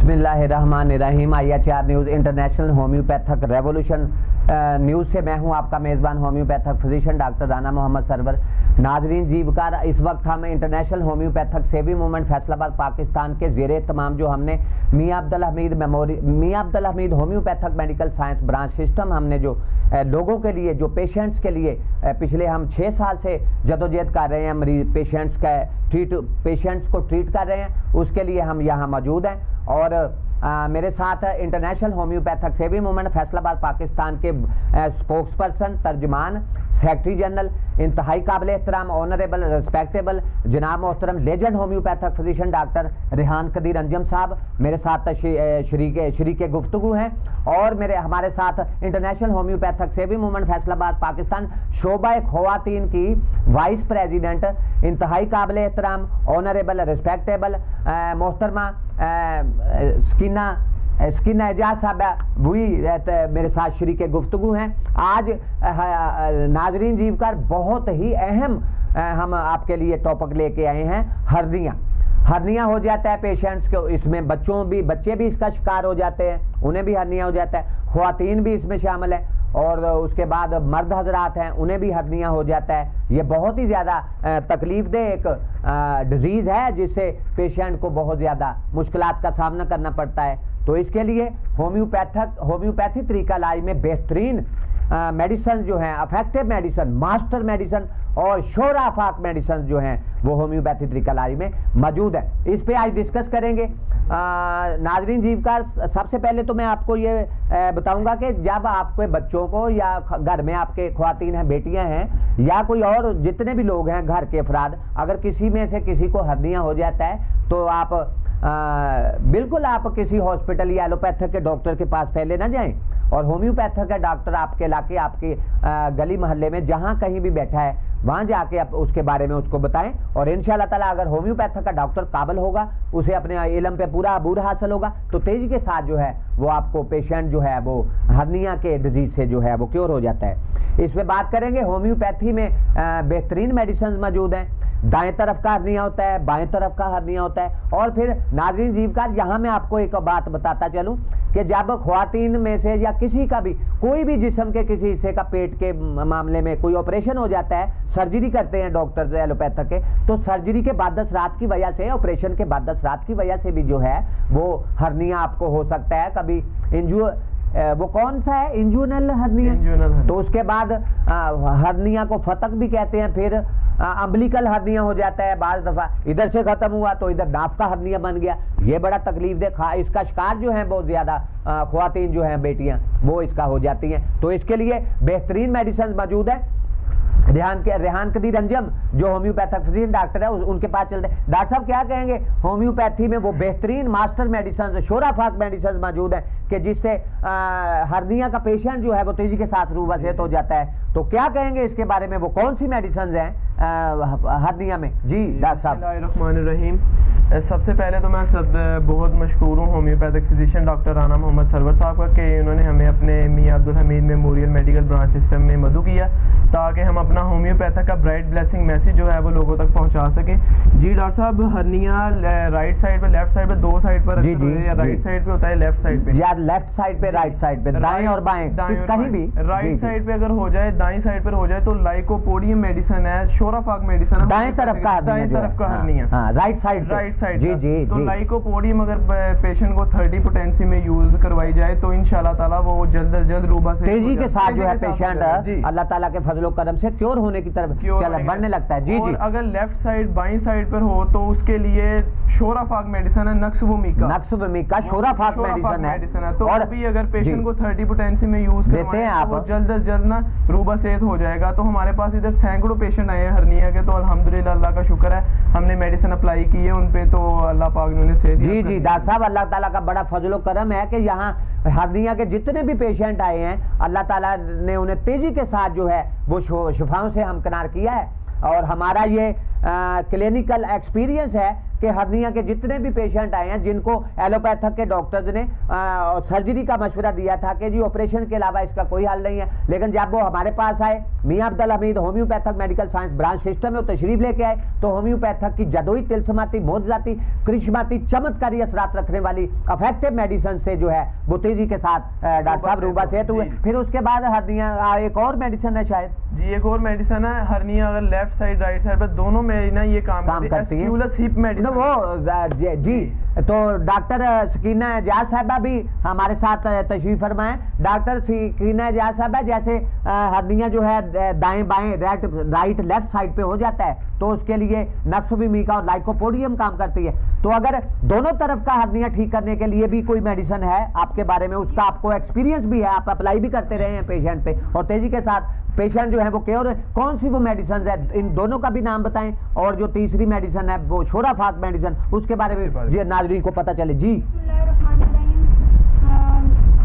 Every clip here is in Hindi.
बिस्मिल्लाहिर्रहमानिर्रहीम। IHR news international homeopathic revolution news से मैं हूं आपका मेज़बान homeopathic physician doctor Rana Mohammad Sarwar. नाजरीन जीवकार, इस वक्त हम international homeopathic saving movement Faisalabad Pakistan के ज़ेरे तमाम जो हमने Mian Abdul Hamid homeopathic medical science branch system हमने जो लोगों के लिए, जो पेशेंट्स के लिए पिछले हम 6 साल से जदोजहद कर रहे हैं, मरीज पेशेंट्स को ट्रीट कर रहे हैं, उसके लिए हम यहाँ मौजूद हैं। और मेरे साथ international homeopathic saving movement Faisalabad Pakistan के स्पोक्सपर्सन, तर्जुमान, सेक्रेटरी जनरल, इंतहाई काबिल एहतराम, ऑनरेबल, रिस्पेक्टेबल जनाब मोहतरम legend homeopathic physician doctor Rehan Qadeer Anjum साहब मेरे साथ शरीके गुफ्तगू हैं। और हमारे साथ international homeopathic saving movement Faisalabad Pakistan शोबा ख़वातीन की वाइस प्रेसिडेंट, इंतहाई काबिल एहतराम, ऑनरेबल, रिस्पेक्टेबल मोहतरमा स्किना एजाज साहबा वही मेरे साथ शरीके गुफ्तगू हैं। आज नाजरीन जीवकार बहुत ही अहम हम आपके लिए टॉपिक लेके आए हैं। हर्निया हो जाता है पेशेंट्स को, इसमें बच्चे भी इसका शिकार हो जाते हैं, उन्हें भी हर्निया हो जाता है, ख़वातीन भी इसमें शामिल है, और उसके बाद मर्द हजरात हैं उन्हें भी हर्निया हो जाता है। ये बहुत ही ज़्यादा तकलीफ़देह एक डिजीज़ है जिससे पेशेंट को बहुत ज़्यादा मुश्किलात का सामना करना पड़ता है। तो इसके लिए होम्योपैथी तरीका इलाज में बेहतरीन मेडिसन जो हैं, अफेक्टिव मेडिसन, मास्टर मेडिसन और शोरा आफाक मेडिसन जो हैं वो होम्योपैथी तरीका इलाज में मौजूद है। इस पे आज डिस्कस करेंगे। नाजरीन जीवकार, सबसे पहले तो मैं आपको ये बताऊंगा कि जब आपके बच्चों को या घर में आपके ख़वातीन हैं, बेटियां हैं या कोई और जितने भी लोग हैं घर के अफराद, अगर किसी में से किसी को हर्निया हो जाता है तो आप बिल्कुल आप किसी हॉस्पिटल या एलोपैथिक के डॉक्टर के पास पहले ना जाएं, और होम्योपैथिक का डॉक्टर आपके इलाके, आपके गली मोहल्ले में जहाँ कहीं भी बैठा है वहाँ जाके आप उसके बारे में उसको बताएं। और इंशाअल्लाह ताला अगर होम्योपैथिक का डॉक्टर काबिल होगा, उसे अपने इल्म पे पूरा अबूर हासिल होगा, तो तेज़ी के साथ जो है वो आपको पेशेंट जो है वो हर्निया के डिजीज़ से जो है वो क्योर हो जाता है। इस पर बात करेंगे। होम्योपैथी में बेहतरीन मेडिसिन मौजूद हैं। दाएं तरफ का हर्निया होता है, बाएं तरफ का हर्निया होता है। और फिर नाज़रीन जीवकार, यहाँ मैं आपको एक बात बताता चलूँ कि जब ख़वातीन में से या किसी का भी कोई भी जिस्म के किसी हिस्से का पेट के मामले में कोई ऑपरेशन हो जाता है, सर्जरी करते हैं डॉक्टर एलोपैथिक के, तो सर्जरी के बाद 10 रात की वजह से, ऑपरेशन के बाद 10 रात की वजह से भी जो है वो हर्निया आपको हो सकता है। कभी वो कौन सा है, इंजुनल हर्निया, तो उसके बाद हर्निया को फतक भी कहते हैं। फिर अम्बिलिकल हर्निया हो जाता है, बाज़ दफ़ा इधर से ख़त्म हुआ तो इधर नाफ का हर्निया बन गया। ये बड़ा तकलीफ़देह, इसका शिकार जो है बहुत ज़्यादा ख़वातीन जो हैं, बेटियां, वो इसका हो जाती हैं। तो इसके लिए बेहतरीन मेडिसिन मौजूद है। रेहान कदीर अंजम जो होम्योपैथिक फिजिशियन डॉक्टर है, उनके पास चलते हैं। डॉक्टर साहब क्या कहेंगे, होम्योपैथी में वो बेहतरीन मास्टर मेडिसिन, शोराफाक मेडिसिन मौजूद है कि जिससे हर्निया का पेशेंट जो है वो तेजी के साथ रूबसेहत हो जाता है। तो क्या कहेंगे इसके बारे में, वो कौन सी मेडिसिन हैं हर्निया में? जी डॉक्टर साहब। बिस्मिल्लाहिर्रहमानिर्रहीम। सबसे पहले तो मैं बहुत मशहूर हूँ homeopathic physician doctor Rana Mohammad Sarwar साहब का, कि उन्होंने हमें अपने Mian Abdul Hamid memorial medical branch system में मदू किया ताकि हम अपना होम्योपैथिक का ब्राइट ब्लेसिंग मैसेज जो है वो लोगों तक पहुँचा सकें। जी डॉक्टर साहब, हर्निया राइट साइड पे, लेफ्ट साइड पे, दो साइड पर या राइट साइड पे होता है, लेफ्ट साइड पे, या लेफ्ट साइड पे, राइट साइड पे, दाएं और बाएं कहीं भी। राइट साइड पे अगर हो जाए, दाएं साइड पर हो जाए तो लाइकोपोडियम मेडिसिन है, शोराफाक मेडिसिन है, दाएं तरफ का हर्निया, राइट साइड जी। तो लाइकोपोडियम अगर पेशेंट को 30 पोटेंसी में यूज करवाई जाए तो इंशाल्लाह ताला वो जल्द से जल्द रूबा से तेजी के साथ जो है पेशेंट अल्लाह ताला के फजलो करम से क्योर होने की तरफ बढ़ने लगता है। जी जी। अगर लेफ्ट साइड, बाईं साइड पर हो तो उसके लिए शोराफाक मेडिसिन है, नक्सवमिका शोराफाक मेडिसिन है। तो अभी अगर पेशेंट को 30 पोटेंसी में यूज करते हैं आप, वो जल्द से जल्द ना रूबा सेहत हो जाएगा। तो हमारे पास इधर सैकड़ों पेशेंट आए हैं हर्निया के, तो अल्हम्दुलिल्लाह अल्लाह का शुक्र है, हमने मेडिसिन अप्लाई की है उन पे, तो अल्लाह पाक ने उन्हें सेहत। जी डॉक्टर साहब, अल्लाह ताला का बड़ा फजलो करम है कि यहाँ हर्निया के जितने भी पेशेंट आए हैं, अल्लाह ताला ने उन्हें तेजी के साथ जो है वो शिफाओं से हमकिनार किया है। और हमारा ये क्लिनिकल एक्सपीरियंस है कि हर्निया के जितने भी पेशेंट आए हैं जिनको एलोपैथक के डॉक्टर्स ने सर्जरी का मशवरा दिया था कि जी ऑपरेशन के अलावा इसका कोई हल नहीं है, लेकिन जब वो हमारे पास आए, Mian Abdul Hamid homeopathic medical science branch system में वो तशरीफ लेके आए, तो होम्योपैथक की जदोई तिलस्माती मोजजाती करिश्माती चमत्कारी असरात रखने वाली इफेक्टिव मेडिसिन से जो है वो तेजी के साथ डॉक्टर साहब रूबा सेहत हुए। फिर उसके बाद हर्निया एक और मेडिसिन है शायद जी, एक और मेडिसिन है हर्निया, अगर लेफ्ट साइड राइट साइड पर दोनों में ना ये काम करती है, एस्क्यूलस हिप मेडिसिन। वो जी तो डॉक्टर सकीना एजाज साहबा भी हमारे साथ तशरीफ फरमाएं। डॉक्टर सकीना एजाज साहबा, जैसे हर्निया जो है दाएं बाएं राइट लेफ्ट साइड पे हो जाता है तो उसके लिए नक्सोवीमिका और लाइकोपोडियम काम करती है। तो अगर दोनों तरफ का हर्निया ठीक करने के लिए भी कोई मेडिसिन है आपके बारे में, उसका आपको एक्सपीरियंस भी है, आप अप्लाई भी करते रहे हैं पेशेंट पे और तेजी के साथ पेशेंट जो है वो क्योर, कौन सी वो मेडिसिन है, इन दोनों का भी नाम बताएं, और जो तीसरी मेडिसिन है वो शोराफाक मेडिसिन, उसके बारे में जी नाज़रीन को पता चले। जी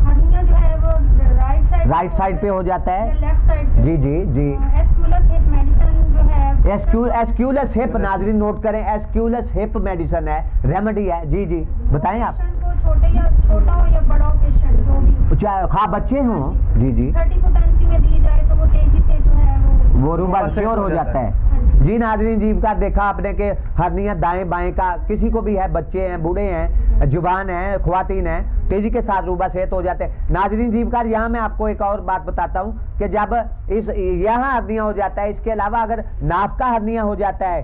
हर्निया जो है वो राइट साइड पे हो जाता है, लेफ्ट साइड पे। जी जी जी। एस्क्यूलस हिप मेडिसिन जो है, एस्क्यूलस हिप, नाज़रीन नोट करें, एस्क्यूलस हिप मेडिसिन है, रेमेडी है। जी जी बताएं आप। छोटा हो या बड़ा हो पेशेंट जो भी, चाहे हाँ बच्चे हों, जी जी, 30 पोटेंसी में दी जाए तो वो तेजी से जो है वो रूबा श्योर हो जाता है। जी नाज़रीन जीव का देखा आपने कि हर्निया दाएं बाएं का किसी को भी है, बच्चे हैं, बूढ़े हैं, जुबान हैं, ख्वातीन हैं, तेजी के साथ रूबा सेहत हो जाते हैं। नाज़रीन जीवकार, यहाँ मैं आपको एक और बात बताता हूँ कि जब यहाँ हर्निया हो जाता है, इसके अलावा अगर नाक का हर्निया हो जाता है,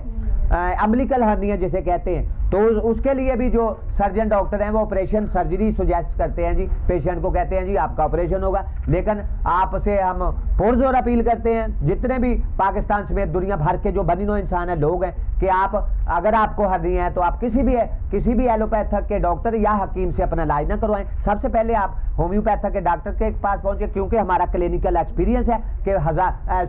अम्बिलिकल हर्निया जिसे कहते हैं, तो उसके लिए भी जो सर्जन डॉक्टर हैं वो ऑपरेशन सर्जरी सुजेस्ट करते हैं जी, पेशेंट को कहते हैं जी आपका ऑपरेशन होगा। लेकिन आपसे हम पुरजोर अपील करते हैं, जितने भी पाकिस्तान समेत दुनिया भर के जो बनीनो इंसान है, लोग हैं, कि आप अगर आपको हर्निया है तो आप किसी भी एलोपैथक के डॉक्टर या हकीम से अपना इलाज न करवाएं। सबसे पहले आप होम्योपैथक के डॉक्टर के पास पहुंचे, क्योंकि हमारा क्लिनिकल एक्सपीरियंस है कि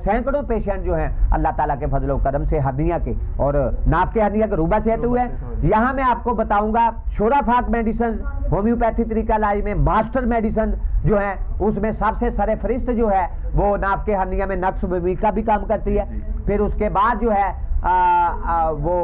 सैकड़ों पेशेंट जो हैं अल्लाह ताला के फजल व करम से हर्निया के और नाक के हर्निया के रूबा सेहत हुए हैं। यहाँ मैं आपको बताऊंगा शोराफाक मेडिसिन होम्योपैथी तरीका इलाज में मास्टर मेडिसिन जो है उसमें सबसे सरफरिस्त जो है वो नाक के हर्निया में नक्सोवीमिका भी काम करती है। फिर उसके बाद जो है वो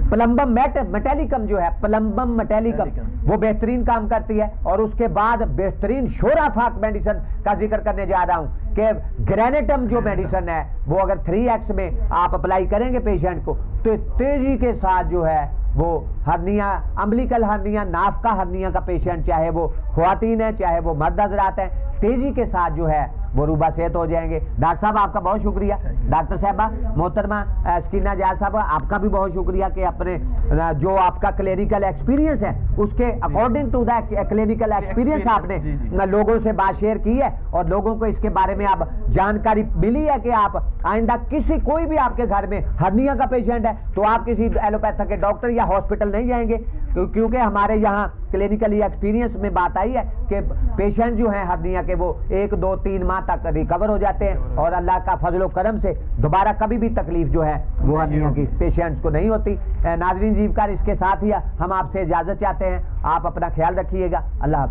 प्लम्बम मेटेलिकम जो है, प्लम्बम मेटेलिकम वो बेहतरीन काम करती है। और उसके बाद बेहतरीन शोराफाक मेडिसिन का जिक्र करने जा रहा हूं कि ग्रेनेटम जो मेडिसिन है वो अगर 3x में आप अप्लाई करेंगे पेशेंट को तो तेजी के साथ जो है वो हर्निया, अम्बिलिकल हर्निया, नाक का हर्निया का पेशेंट, चाहे वो ख्वातीन है चाहे वो मर्द हजरात हैं, तेजी के साथ जो है वो रूबा सेहत हो जाएंगे। डॉक्टर साहब आपका बहुत शुक्रिया। डॉक्टर साहबा मोहतरमा सकीना एजाज साहब आपका भी बहुत शुक्रिया कि अपने जो आपका क्लिनिकल एक्सपीरियंस है उसके according to the clinical experience आपने लोगों से बात शेयर की है और लोगों को इसके बारे में अब जानकारी मिली है कि आप आइंदा कोई भी आपके घर में हर्निया का पेशेंट है तो आप किसी एलोपैथक के डॉक्टर या हॉस्पिटल नहीं जाएंगे, क्योंकि हमारे यहाँ क्लिनिकली एक्सपीरियंस में बात आई है कि पेशेंट जो हैं हर्निया के वो 1, 2, 3 माह तक रिकवर हो जाते हैं और अल्लाह का फजल करम से दोबारा कभी भी तकलीफ जो है वो हर्निया की पेशेंट्स को नहीं होती। नाज़रीन जीवकार, इसके साथ ही हम आपसे इजाज़त चाहते हैं। आप अपना ख्याल रखिएगा। अल्लाह हाफिज़।